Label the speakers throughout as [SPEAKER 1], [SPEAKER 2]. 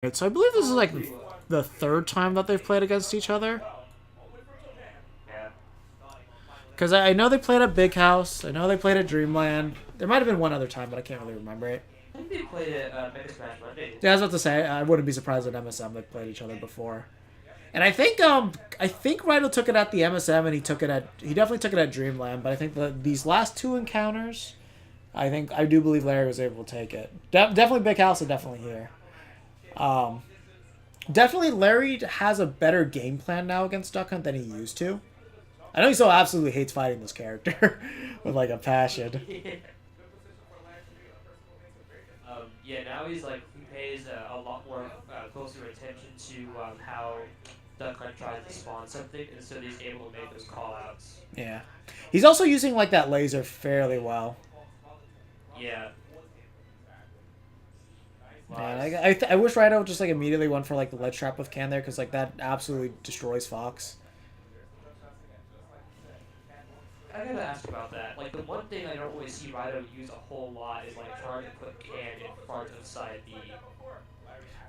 [SPEAKER 1] Right, so I believe this is like the third time that they've played against each other. Because I know they played at Big House. I know they played at Dreamland. There might have been one other time, but I can't really remember it.
[SPEAKER 2] I think they played at Mega Smash Mondays.
[SPEAKER 1] Yeah, I was about to say I wouldn't be surprised at MSM they played each other before. And I think Raito took it at the MSM and he definitely took it at Dreamland. But I think these last two encounters, I do believe Larry was able to take it. Definitely Big House and definitely here. Definitely Larry has a better game plan now against Duck Hunt than he used to. I know he still absolutely hates fighting this character with like a passion.
[SPEAKER 2] Yeah, now he pays a lot more closer attention to how Duck Hunt tries to spawn something, and so he's able to make those call outs.
[SPEAKER 1] Yeah. He's also using like that laser fairly well.
[SPEAKER 2] Yeah.
[SPEAKER 1] Man, I wish Raito just like immediately went for like the ledge trap with Can there, because like that absolutely destroys Fox.
[SPEAKER 2] I gotta ask about that. Like, the one thing I don't really see Raito use a whole lot is like trying to put Can in front of side B.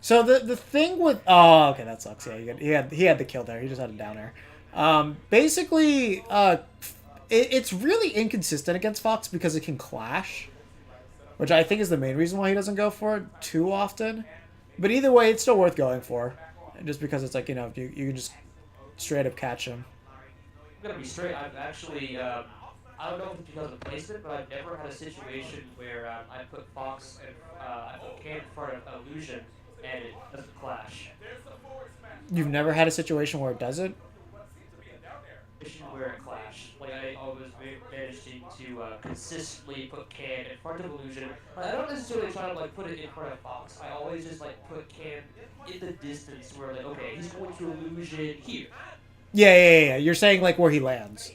[SPEAKER 1] So the thing with okay, that sucks. Yeah, he had the kill there. He just had a down air. Basically, it's really inconsistent against Fox because it can clash, which I think is the main reason why he doesn't go for it too often. But either way, it's still worth going for, just because it's like you can just straight up catch him.
[SPEAKER 2] I'm gonna be straight. I've actually, I don't know if it's because of placement, but I've never had a situation where I put Fox and I put Can in front of Illusion and it doesn't clash.
[SPEAKER 1] You've never had a situation where it doesn't?
[SPEAKER 2] Where it clash. Like, I always managing to consistently put Can in front of Illusion. Like, I don't necessarily try to like put it in front of Fox. I always just like put Can in the distance where like, okay, he's going to Illusion here.
[SPEAKER 1] Yeah. You're saying like where he lands.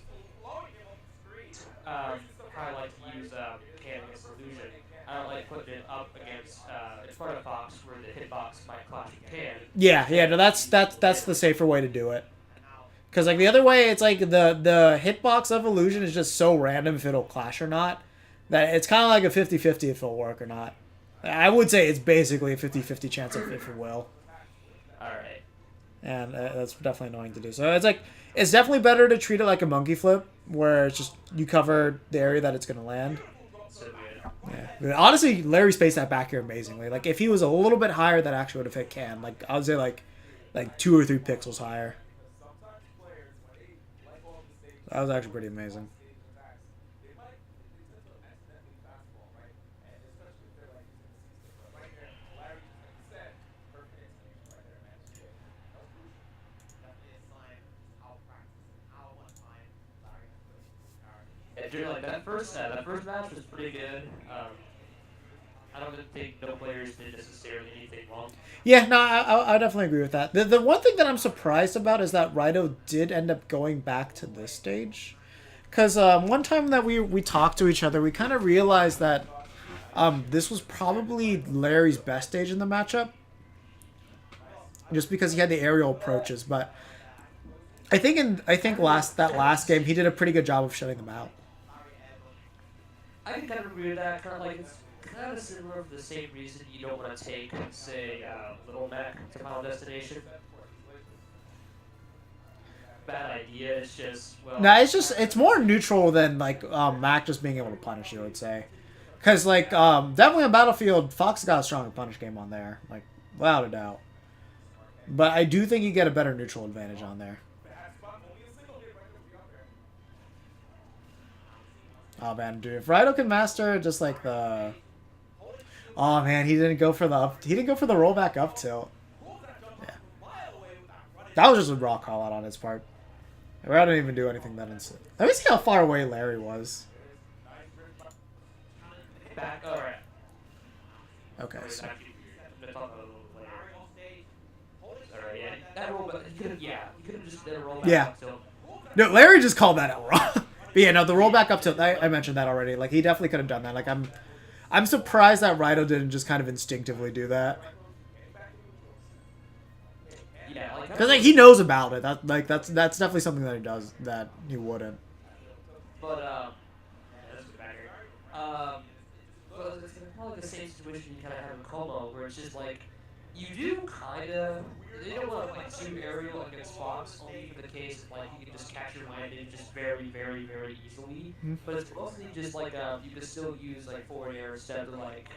[SPEAKER 2] I like to use Can against Illusion. I don't like putting it up against in front of Fox where the hitbox might clash with Can.
[SPEAKER 1] Yeah. No, that's the safer way to do it. Because like the other way, it's like the hitbox of Illusion is just so random if it'll clash or not, that it's kind of like a 50-50 if it'll work or not. I would say it's basically a 50-50 chance if it will.
[SPEAKER 2] Alright.
[SPEAKER 1] And that's definitely annoying to do. So it's definitely better to treat it like a monkey flip, where it's just you cover the area that it's going to land.
[SPEAKER 2] So good.
[SPEAKER 1] Yeah. But honestly, Larry spaced that back here amazingly. Like if he was a little bit higher, that actually would have hit Can. Like I would say like 2 or 3 pixels higher. That was actually pretty amazing.
[SPEAKER 2] Yeah, during like that first match was pretty good. I don't think no players did necessarily anything wrong.
[SPEAKER 1] Yeah, no, I definitely agree with that. The one thing that I'm surprised about is that Raito did end up going back to this stage. Because one time that we talked to each other, we kind of realized that this was probably Larry's best stage in the matchup. Just because he had the aerial approaches. But I think that last game, he did a pretty good job of shutting them out.
[SPEAKER 2] I can kind of agree with that. Kind of like it's kind of similar for the same reason you don't want to take, say, Little Mac to Final Destination. Bad idea. It's just
[SPEAKER 1] No, it's more neutral than like Mac just being able to punish you, I would say. Because like definitely on Battlefield, Fox got a stronger punish game on there, like without a doubt. But I do think you get a better neutral advantage on there. Oh man, dude, if Raito can master just like the, oh man, he didn't go for the rollback up tilt. Yeah, that was just a raw call out on his part. Raito didn't even do anything that instant. Let me see how far away Larry was.
[SPEAKER 2] back. All right.
[SPEAKER 1] Okay. So.
[SPEAKER 2] Alright, yeah. That rollback. You could have just did a rollback
[SPEAKER 1] Yeah.
[SPEAKER 2] up tilt.
[SPEAKER 1] No, Larry just called that out wrong. But yeah, no, the rollback up tilt. I mentioned that already. Like he definitely could have done that. Like I'm surprised that Raito didn't just kind of instinctively do that.
[SPEAKER 2] Yeah,
[SPEAKER 1] Because like he knows about it. That's definitely something that he does that he wouldn't.
[SPEAKER 2] But let's get back here. Well, it's kind of like the same situation you kind of have in Como, where it's just like You do kind of. They don't want like too aerial against Fox, only for the case of like you can just catch your landing just very, very, very easily.
[SPEAKER 1] Hmm.
[SPEAKER 2] But it's mostly just like you can still use like forward air instead of like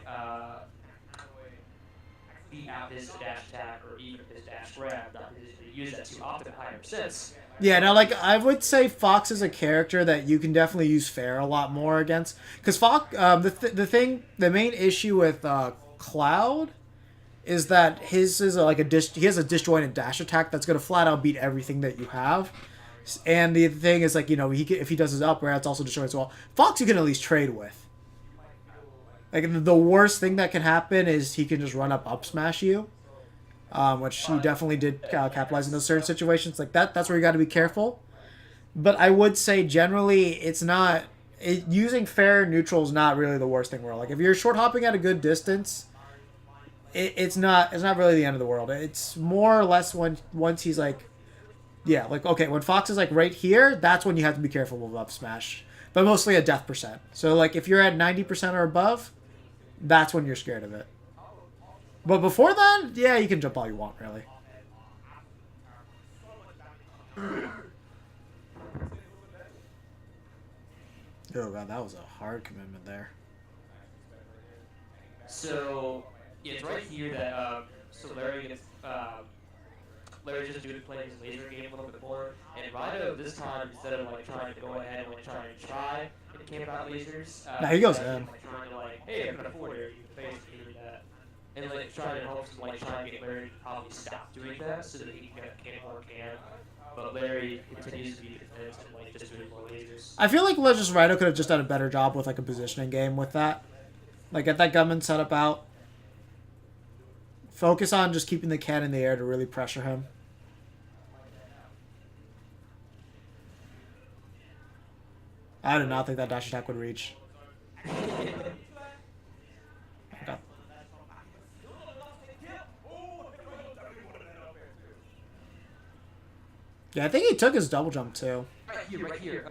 [SPEAKER 2] beat out his dash attack or even his dash grab. Not to use that too often, higher sense.
[SPEAKER 1] Yeah, now like I would say Fox is a character that you can definitely use fair a lot more against because Fox. The main issue with Cloud is that his is like he has a disjointed dash attack that's gonna flat out beat everything that you have. And the thing is like if he does his up air, it's also destroyed as well. Fox you can at least trade with. Like the worst thing that can happen is he can just run up smash you, which he definitely did capitalize in those certain situations. Like that's where you got to be careful. But I would say generally it's not using fair neutral is not really the worst thing in the world. Like if you're short hopping at a good distance, it's not really the end of the world. It's more or less once he's like, yeah, like okay, when Fox is like right here, that's when you have to be careful with up smash. But mostly at death percent. So like if you're at 90% or above, that's when you're scared of it. But before then, yeah, you can jump all you want, really. Oh god, that was a hard commitment there.
[SPEAKER 2] So yeah, it's right here that so Larry gets Larry's just doing playing his laser game a little bit more, and Raito this time instead of like trying to go ahead and like try and camp out lasers,
[SPEAKER 1] Now he goes
[SPEAKER 2] in.
[SPEAKER 1] in.
[SPEAKER 2] Like trying to like, hey, I'm gonna forward air, you can basically do that, and like trying to help him like try and get Larry to probably stop doing that so that he can get can more can. But Larry continues to be defensive and like just doing more lasers.
[SPEAKER 1] I feel like Legends Raito could have just done a better job with like a positioning game with that. Like get that gunman set up out. Focus on just keeping the can in the air to really pressure him. I did not think that dash attack would reach. Okay. Yeah, I think he took his double jump too.
[SPEAKER 2] Right here.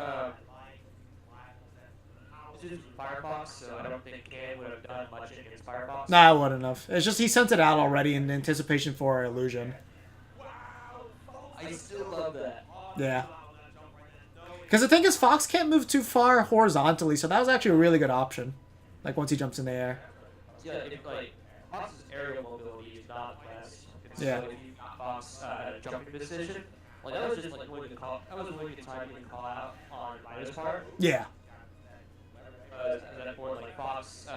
[SPEAKER 2] This is Firefox, so I don't think Can would have done much against Firefox.
[SPEAKER 1] Nah, I wouldn't have. It's just he sent it out already in anticipation for illusion.
[SPEAKER 2] I still love that.
[SPEAKER 1] Yeah. Because the thing is, Fox can't move too far horizontally, so that was actually a really good option. Like, once he jumps in the air.
[SPEAKER 2] Yeah, if, like, Fox's aerial mobility is not the best.
[SPEAKER 1] Yeah.
[SPEAKER 2] So if you got Fox at a jumping position, like, that was just, like, willing to call, that was willing to time and call out on Raito's part.
[SPEAKER 1] Yeah.
[SPEAKER 2] That for, like, Fox,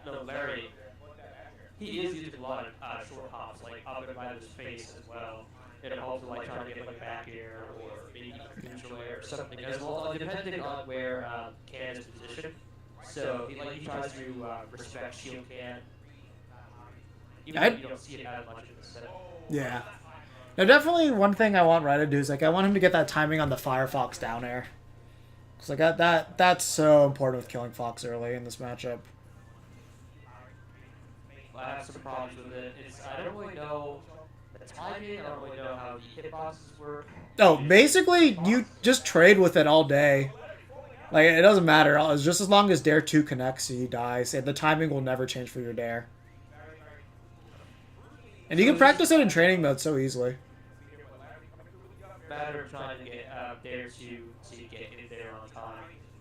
[SPEAKER 2] no, Larry, he is using a lot of short hops, like, up in Raito's face as well. It helps, like, trying to get, like, back air or maybe neutral air or something as well, depending on where Can is positioned. So he tries to respect shield Can. Even though you don't see it as much in the set.
[SPEAKER 1] Yeah. Now, definitely one thing I want Raito to do is, like, I want him to get that timing on the Firefox down air. Because, like, that's so important with killing Fox early in this matchup.
[SPEAKER 2] I have some problems with it. I don't really know the timing. I don't really know how the hitboxes work.
[SPEAKER 1] Oh, basically, you just trade with it all day. Like, it doesn't matter. It's just as long as Dare 2 connects, he dies. The timing will never change for your Dare. And you can practice it in training mode so easily.
[SPEAKER 2] Matter of trying to get Dare 2 to get in there on time.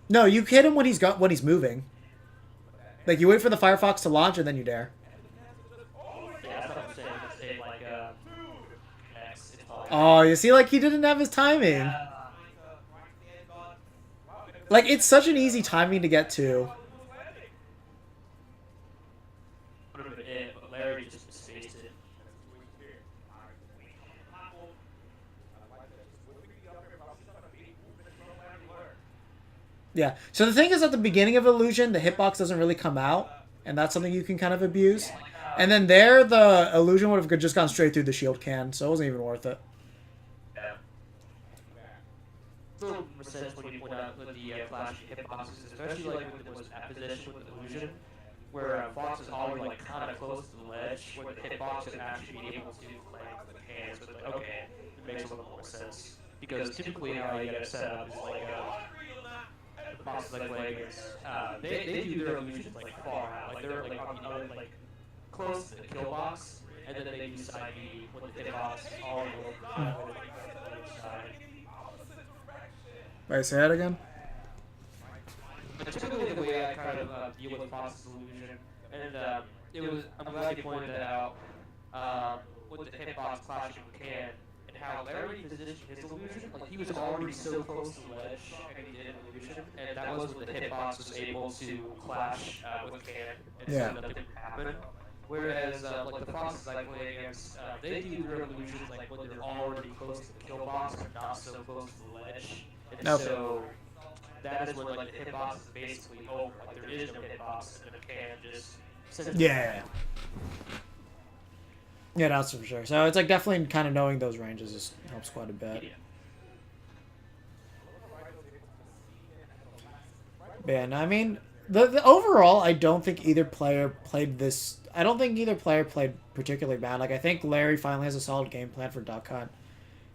[SPEAKER 1] No, you hit him when he's moving. Like, you wait for the Firefox to launch and then you Dare.
[SPEAKER 2] Yeah, that's what I'm saying. Let's say, like, X,
[SPEAKER 1] Oh, you see, like, he didn't have his timing. Like, it's such an easy timing to get to.
[SPEAKER 2] But Larry just spaced it.
[SPEAKER 1] Yeah. So the thing is, at the beginning of Illusion, the hitbox doesn't really come out, and that's something you can kind of abuse. And then there, the Illusion would have just gone straight through the shield can, so it wasn't even worth it.
[SPEAKER 2] Yeah. It's a little more sense when you point out with the flashing hitboxes, especially like when it was at position with Illusion, where Fox is always like kind of close to the ledge, where the hitbox would actually be able to connect with the hands. But like, okay, it makes a little more sense because typically how you get it set up is like Fox like they do their illusions like far out, like they're like on the other like close to the kill box, and then they do side B when the hitbox is all over the side.
[SPEAKER 1] Wait, say that again?
[SPEAKER 2] But typically the way I kind of deal with Fox's illusion, and I'm glad you pointed that out, with the hitbox clashing with Can, and how Larry positioned his illusion, like he was already so close to the ledge, and he did an illusion, and that was when the hitbox was able to clash with Can, and so nothing would happen. Whereas, like the Foxes I play against, they do their illusions like when they're already close to the kill box, but not so close to the ledge. And so that is when like the hitbox is basically over. Like there is no hitbox, and the Can just sends
[SPEAKER 1] Yeah, that's for sure. So it's like definitely kind of knowing those ranges just helps quite a bit. Yeah, and I mean, the overall, I don't think either player played this. I don't think either player played particularly bad. Like I think Larry finally has a solid game plan for Duck Hunt.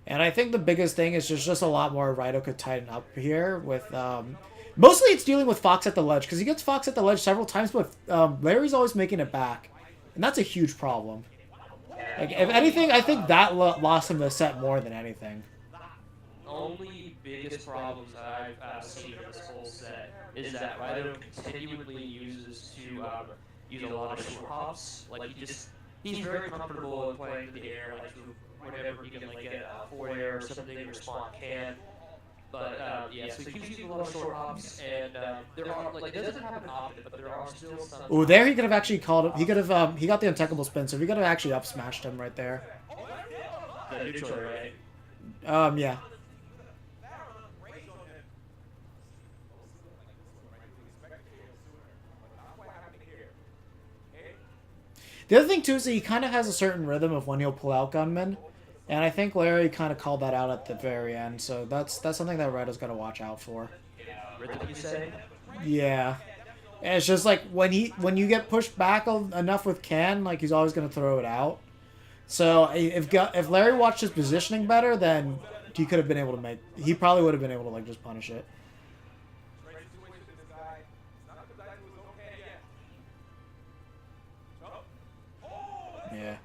[SPEAKER 1] And I think the biggest thing is just a lot more Raito could tighten up here with, mostly it's dealing with Fox at the ledge, because he gets Fox at the ledge several times, but Larry's always making it back. And that's a huge problem. Like, if anything, I think that lost him the set more than anything.
[SPEAKER 2] The only biggest problems that I've seen in this whole set is that Raito continually uses to use a lot of short hops. Like, he's very comfortable in playing in the air, like, whenever he can like get a forward air or something or spawn Can. But yeah, so he keeps using a lot of short hops, and there are like it doesn't happen often, but there are still some.
[SPEAKER 1] Ooh, there he could have actually called him. He could have he got the untechable spin, so he could have actually up smashed him right there.
[SPEAKER 2] The neutral, right?
[SPEAKER 1] Yeah. The other thing too is that he kind of has a certain rhythm of when he'll pull out gunmen, and I think Larry kind of called that out at the very end. So that's something that Raito's got to watch out for.
[SPEAKER 2] Rhythm, you say?
[SPEAKER 1] Yeah, and it's just like when you get pushed back enough with Ken, like he's always gonna throw it out. So if Larry watched his positioning better, then he could have been able to make. He probably would have been able to like just punish it. Yeah.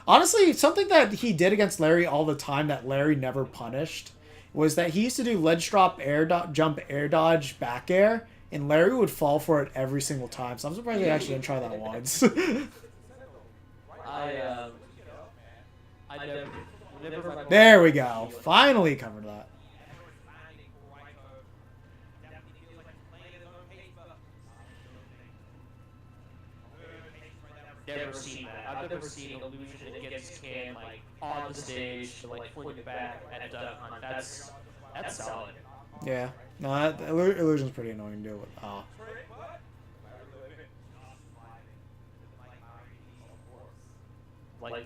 [SPEAKER 1] Honestly, something that he did against Larry all the time that Larry never punished was that he used to do ledge drop, jump, air dodge, back air, and Larry would fall for it every single time. So I'm surprised he actually didn't try that once.
[SPEAKER 2] I never.
[SPEAKER 1] There we go. Finally covered that.
[SPEAKER 2] Never seen that. I've never seen illusion against Can like on the stage to like fling it back at Duck Hunt. That's solid.
[SPEAKER 1] Yeah. No, that illusion's pretty annoying to deal with. Oh.
[SPEAKER 2] Like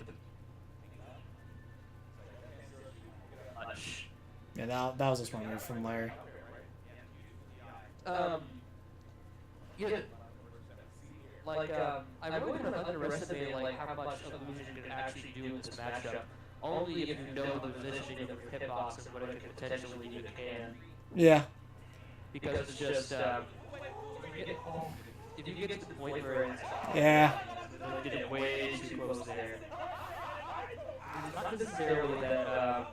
[SPEAKER 1] Yeah, that was a smart move from Larry.
[SPEAKER 2] Yeah. Like, I really don't underestimate like how much illusion you can actually do in this matchup. Only if you know the positioning of your hitbox and what it can potentially you can.
[SPEAKER 1] Yeah.
[SPEAKER 2] Because it's just if you get to the point where it's getting way too close there. It's not necessarily that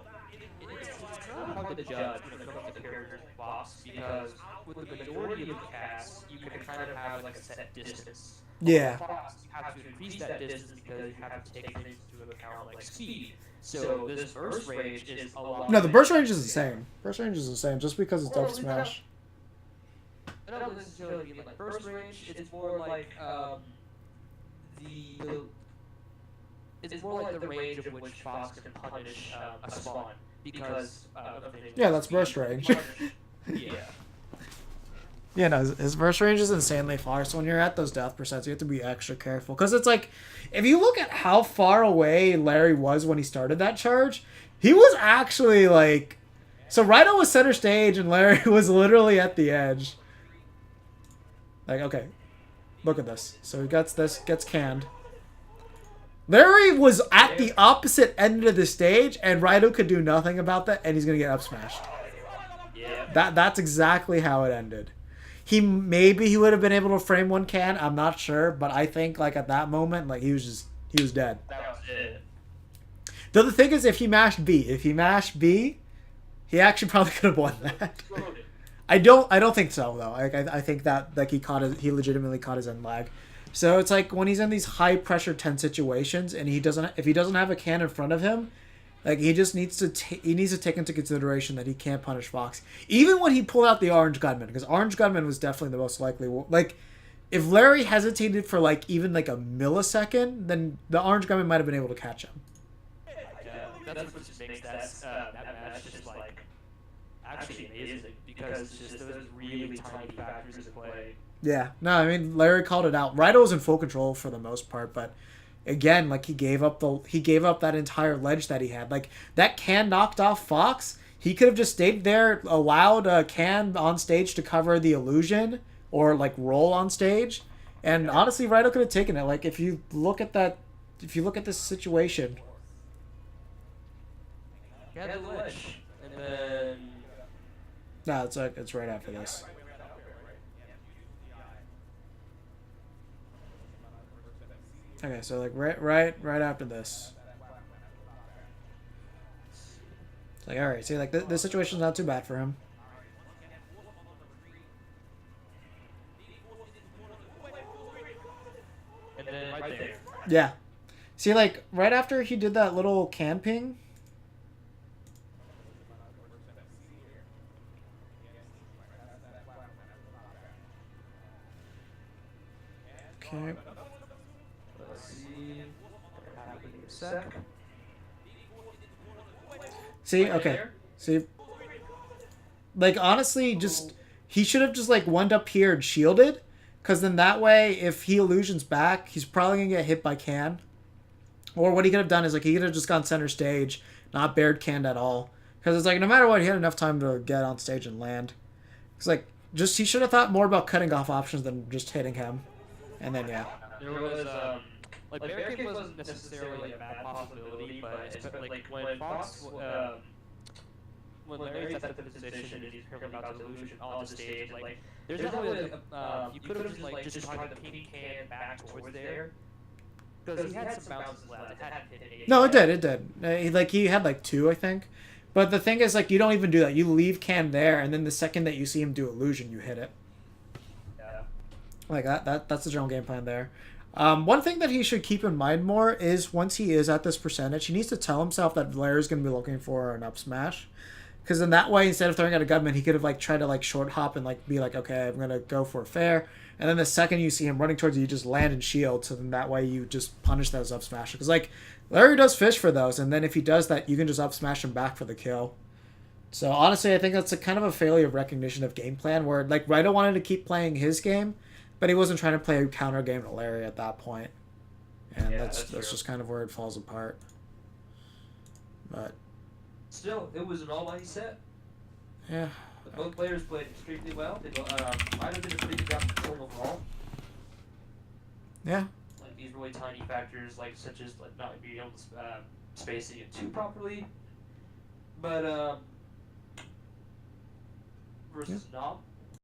[SPEAKER 2] it's not hard to judge when it comes to characters in box because with the majority of the casts you can kind of have like a set distance.
[SPEAKER 1] Yeah.
[SPEAKER 2] Fox, you have to increase that distance because you have to take things into account like speed. So this burst range is a lot.
[SPEAKER 1] No, the burst range is the same. Burst range is the same just because it's double smash.
[SPEAKER 2] I don't necessarily mean like burst range. It's more like it's more like the range of which Fox can punish a spawn because
[SPEAKER 1] yeah, that's burst range.
[SPEAKER 2] Yeah.
[SPEAKER 1] Yeah, no, his burst range is insanely far. So when you're at those death percents, you have to be extra careful. Because it's like, if you look at how far away Larry was when he started that charge, he was actually like... So Raito was center stage and Larry was literally at the edge. Like, okay, look at this. So he gets this, gets canned. Larry was at the opposite end of the stage, and Raito could do nothing about that, and he's going to get up smashed.
[SPEAKER 2] Yeah.
[SPEAKER 1] That's exactly how it ended. he would have been able to frame one can. I'm not sure, but I think like at that moment, like he was dead.
[SPEAKER 2] That was it.
[SPEAKER 1] Though the thing is, if he mashed B, he actually probably could have won that. I don't think so though. I think that like he legitimately caught his end lag. So it's like when he's in these high pressure tense situations and if he doesn't have a can in front of him, like he just needs to take into consideration that he can't punish Fox. Even when he pulled out the Orange Gunman, because Orange Gunman was definitely the most likely. Like if Larry hesitated for like even like a millisecond, then the Orange Gunman might have been able to catch him.
[SPEAKER 2] Yeah, that's what just makes that match just like actually amazing because it's just those really tiny factors in play.
[SPEAKER 1] Yeah, no, I mean Larry called it out. Raito was in full control for the most part, but again, like he gave up that entire ledge that he had. Like that can knocked off Fox. He could have just stayed there, allowed Can on stage to cover the illusion or like roll on stage, and honestly, Raito could have taken it. Like if you look at this situation.
[SPEAKER 2] Yeah, the ledge, and then
[SPEAKER 1] No, it's right after this. Okay, so like right after this. It's like, all right, see, like the situation's not too bad for him.
[SPEAKER 2] and then right there.
[SPEAKER 1] Yeah. See, like right after he did that little camping. Okay.
[SPEAKER 2] Let's see. Sec.
[SPEAKER 1] See,
[SPEAKER 2] Right
[SPEAKER 1] okay.
[SPEAKER 2] there.
[SPEAKER 1] See, like honestly, just he should have just like wound up here and shielded, because then that way, if he illusions back, he's probably gonna get hit by Can. Or what he could have done is like he could have just gone center stage, not bared Canned at all, because it's like no matter what, he had enough time to get on stage and land. It's like just he should have thought more about cutting off options than just hitting him, and then yeah.
[SPEAKER 2] There was like barricade wasn't necessarily a bad possibility, but like when Fox when Larry's at the position and he's currently about to illusion on the stage, like there's definitely you could have just tried to ping Can back towards there because he had some bounces left. It hadn't hit any.
[SPEAKER 1] No, it did. He had like two, I think. But the thing is, like, you don't even do that. You leave Can there, and then the second that you see him do illusion, you hit it.
[SPEAKER 2] Yeah.
[SPEAKER 1] Like that's the general game plan there. One thing that he should keep in mind more is once he is at this percentage, he needs to tell himself that Larry's going to be looking for an up smash. Because in that way, instead of throwing out a gunman, he could have like tried to like short hop and like be like, okay, I'm gonna go for a fair. And then the second you see him running towards you, you just land and shield. So then that way you just punish those up smashes. Because like Larry does fish for those, and then if he does that, you can just up smash him back for the kill. So honestly, I think that's a kind of a failure of recognition of game plan, where like Raito wanted to keep playing his game, but he wasn't trying to play a counter game to Larry at that point. And
[SPEAKER 2] Yeah,
[SPEAKER 1] that's
[SPEAKER 2] that's
[SPEAKER 1] just kind of where it falls apart. But
[SPEAKER 2] Still, it was an all-night set.
[SPEAKER 1] yeah.
[SPEAKER 2] Both players played extremely well. They might have did a pretty good job control overall.
[SPEAKER 1] Yeah.
[SPEAKER 2] Like these really tiny factors, like such as like not being able to spacing it too properly, but versus Knob.